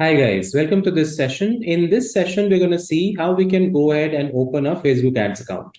Hi guys, welcome to this session. In this session, we're going to see how we can go ahead and open a Facebook ads account.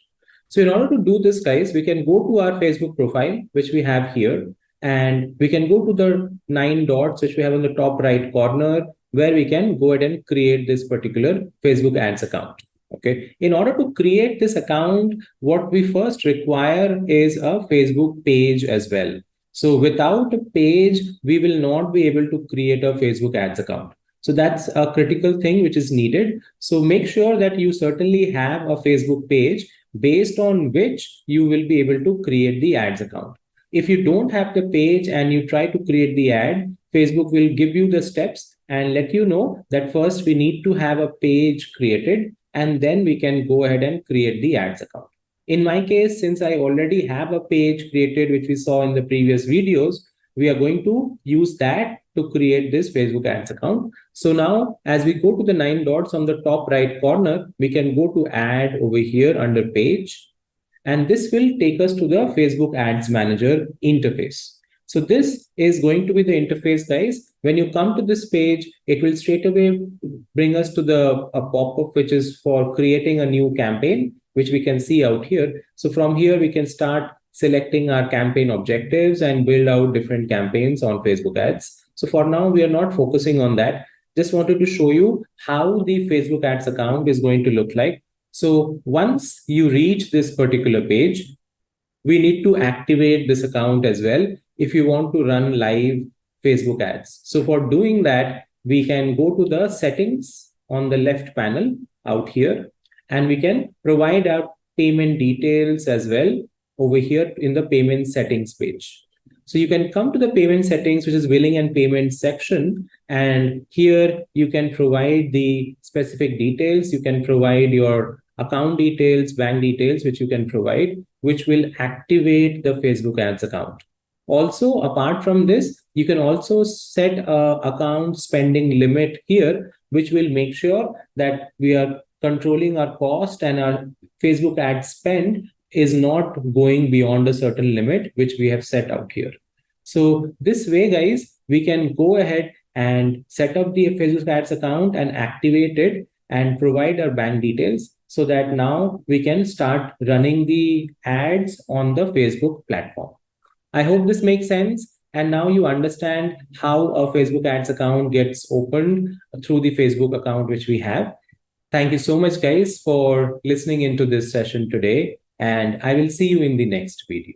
So in order to do this, guys, we can go to our Facebook profile, which we have here, and we can go to the 9 dots, which we have on the top right corner, where we can go ahead and create this particular Facebook ads account. Okay. In order to create this account, what we first require is a Facebook page as well. So without a page, we will not be able to create a Facebook ads account. So that's a critical thing which is needed. So make sure that you certainly have a Facebook page based on which you will be able to create the ads account. If you don't have the page and you try to create the ad, Facebook will give you the steps and let you know that first we need to have a page created and then we can go ahead and create the ads account. In my case, since I already have a page created, which we saw in the previous videos, we are going to use that to create this Facebook ads account. So now as we go to the 9 dots on the top right corner, we can go to add over here under page. And this will take us to the Facebook Ads Manager interface. So this is going to be the interface, guys. When you come to this page, it will straight away bring us to a pop-up, which is for creating a new campaign, which we can see out here. So from here, we can start selecting our campaign objectives and build out different campaigns on Facebook ads. So for now, we are not focusing on that. Just wanted to show you how the Facebook ads account is going to look like. So once you reach this particular page, we need to activate this account as well if you want to run live Facebook ads. So for doing that, we can go to the settings on the left panel out here, and we can provide our payment details as well over here in the payment settings page. So you can come to the payment settings, which is billing and payment section. And here you can provide the specific details. You can provide your account details, bank details, which you can provide, which will activate the Facebook ads account. Also, apart from this, you can also set a account spending limit here, which will make sure that we are controlling our cost and our Facebook ad spend is not going beyond a certain limit, which we have set out here. So this way, guys, we can go ahead and set up the Facebook ads account and activate it and provide our bank details so that now we can start running the ads on the Facebook platform. I hope this makes sense. And now you understand how a Facebook ads account gets opened through the Facebook account which we have. Thank you so much, guys, for listening into this session today. And I will see you in the next video.